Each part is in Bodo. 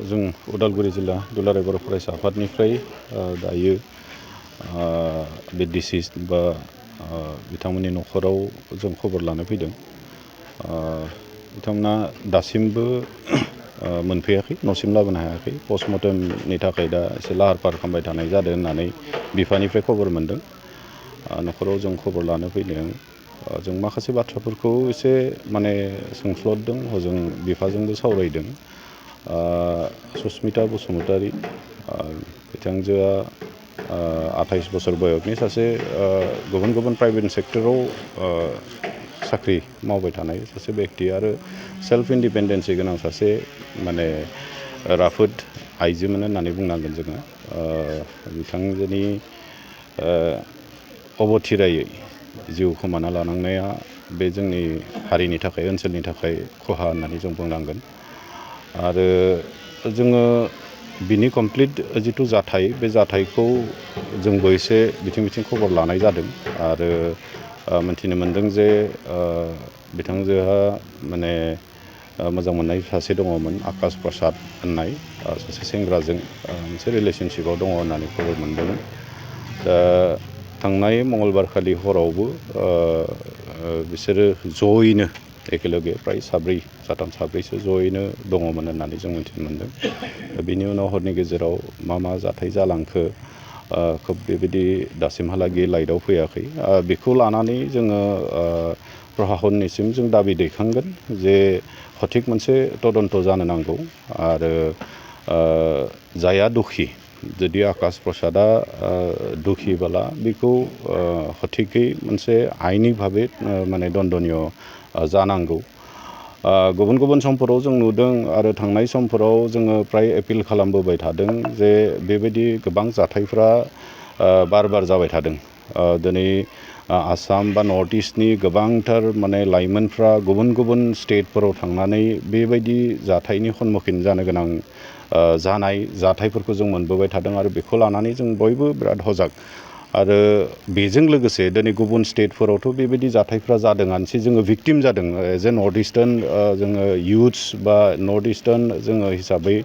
जों उदालगुरि जिल्ला दुलाराय बर' फरायसा आफादनिफ्राय दायो बे डिसिज बा बिथांमोननि न'खराव जों खबर लानो फैदों। बिथांमोना दासिमबो मोनफैयाखै, न'सिम लाबोनो हायाखै। पस्टमर्टेमनि थाखाय दा एसे लाहार फाहार खालामबाय थानाय जादों होननानै बिफानिफ्राय खबर मोनदों। न'खराव जों खबर लानो फैदों। जों माखासे बाथ्राफोरखौ एसे माने सोंफ्लददों, हजों बिफाजोंबो सावरायदों। सुस्मिता बसुमतारी बिथांजोआ 28 बोसोर बयसनि सासे गुबुन गुबुन प्राइभेट सेक्टराव साख्रि मावबाय थानाय सासे बेक्ति आरो सेल्फ इन्डिपेन्डेन्सि गोनां सासे माने राफोद आइजोमोन होननानै बुंनांगोन जोङो। बिथांजोनि अबथिरायै जिउ खोमाना लानांनाया बे जोंनि हारिनि थाखाय, ओनसोलनि थाखाय खहा होननानै जों बुंनांगोन। आरो जोङो बिनि कमप्लिट जिथु जाथाय, बे जाथायखौ जोंबो एसे बिथिं खबर लानाय जादों आरो मिथिनो मोनदों जे बिथांजोहा माने मोजां मोननाय सासे दङमोन, आकाश प्रसाद होननाय सासे सेंग्राजों मोनसे रिलेसनशिपआव दङ होननानै खबर मोनदोंमोन। दा थांनाय मंगलबारखालि हरावबो बिसोरो जयैनो एखेलगे फ्राय साथाम साब्रैसो जयैनो दङमोन होननानै जों मिथिनो मोनदों। बिनि उनाव हरनि गेजेराव मा जाथाय जालांखो खोब बेबायदि दासिमहालागै लाइटआव फैयाखै। बेखौ लानानै जोङो प्रशासननिसिम जों दाबि दैखांगोन जे सঠিक मोनसे तदन्त जानो नांगौ आरो जायहा दुखि, जुदि आकाश प्रसादा दुखिबोला बेखौ सঠিकै मोनसे आइनि भाबै माने दन्दनीय जानांगौ। गुबुन गुबुन समफोराव जों नुदों आरो थांनाय समफोराव जोङो फ्राय एपिल खालामबोबाय थादों जे बेबायदि गोबां जाथायफ्रा बार जाबाय थादों। दिनै आसाम बा नर्थ इस्टनि गोबांथार माने लाइमोनफ्रा गुबुन गुबुन स्टेटफोराव थांनानै बेबायदि जाथायनि सम्मुखीन जानो गोनां जानाय जाथायफोरखौ जों मोनबोबाय थादों आरो बेखौ लानानै जों बयबो बिराद सजाग। आरो बेजों लोगोसे दिनै गुबुन स्टेटफोरावथ' बेबायदि जाथायफ्रा जादोंआनोसै, जोङो भिक्टिम जादों एज ए नर्थ इस्टार्न जोङो इयुथ्स बा नर्थ इस्टार्न जोङो हिसाबै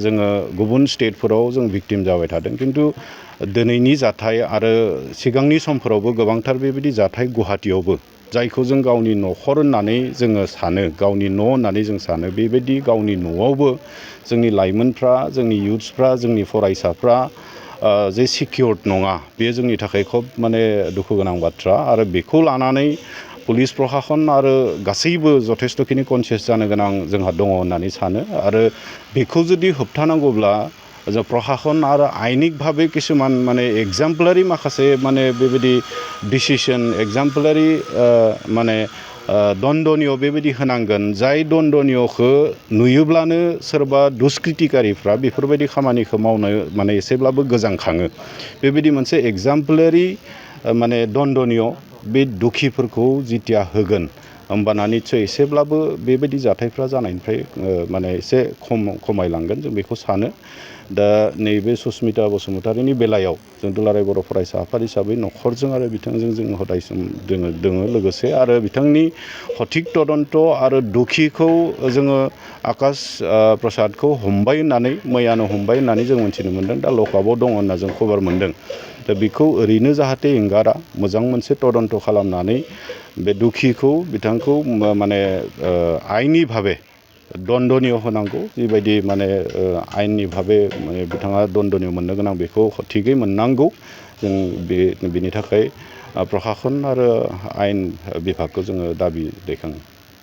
जोङो गुबुन स्टेटफोराव जों भिक्टिम जाबाय थादों। खिन्थु दिनैनि जाथाय आरो सिगांनि समफोरावबो गोबांथार बेबायदि जाथाय गुवाहाटियावबो, जायखौ जों गावनि न'खर होननानै जोङो सानो, गावनि न' होननानै जों सानो, बेबायदि गावनि न'आवबो जोंनि लाइमोनफ्रा, जोंनि इयुथ्सफ्रा, जोंनि फरायसाफ्रा जे सिकिउर्ड नङा, बेयो जोंनि थाखाय खोब माने दुखु गोनां बाथ्रा। आरो बेखौ लानानै पुलिस प्रशासन आरो गासैबो जथेस्थ'खिनि कनसियास जानो गोनां जोंहा दङ होननानै सानो। आरो बेखौ जुदि होबथानांगौब्ला जों प्रशासन आरो आइनिक भाबै किसुमान माने एग्जामपोलारि माखासे माने बेबायदि डिसिसन, एग्जामपोलारि माने दन्दनीय बेबायदि होनांगोन, जाय दन्दनीयखौ नुयोब्लानो सोरबा दुष्कृतिकारिफ्रा बेफोरबायदि खामानिखौ मावनो माने एसेब्लाबो गोजांखाङो। बेबायदि मोनसे एग्जामपोलारि माने दन्दनीय बे दुखिफोरखौ जिथिया होगोन, होमबाना निस्सय एसेब्लाबो बेबायदि जाथायफ्रा जानायनिफ्राय माने एसे खमायलांगोन, जों बेखौ सानो। दा नैबे सुस्मिता बसुमतारीनि बेलायाव जों दुलाराय बर' फरायसा आफाद हिसाबै न'खरजों आरो बिथांजों जों हदाय सम दोङो लोगोसे। आरो बिथांनि सঠিक तदन्त आरो दुखिखौ जोङो आकाश प्रसादखौ हमबाय होननानै, मैयानो हमबाय होननानै जों मिथिनो मोनदों। दा लकआपआव दङ होनना जों खबर मोनदों। दा बेखौ ओरैनो जाहाथे एंगारा, मोजां मोनसे तदन्त खालामनानै बे दुखिखौ, बिथांखौ माने आइनि भाबै दन्दनीय होनांगौ। जिबायदि माने आइननि भाबै माने बिथाङा दन्दनीय मोननो गोनां बेखौ थिगै मोननांगौ। जों बेनि थाखाय प्रशासन आरो आयेन बिभागखौ जोङो दाबि दैखाङो।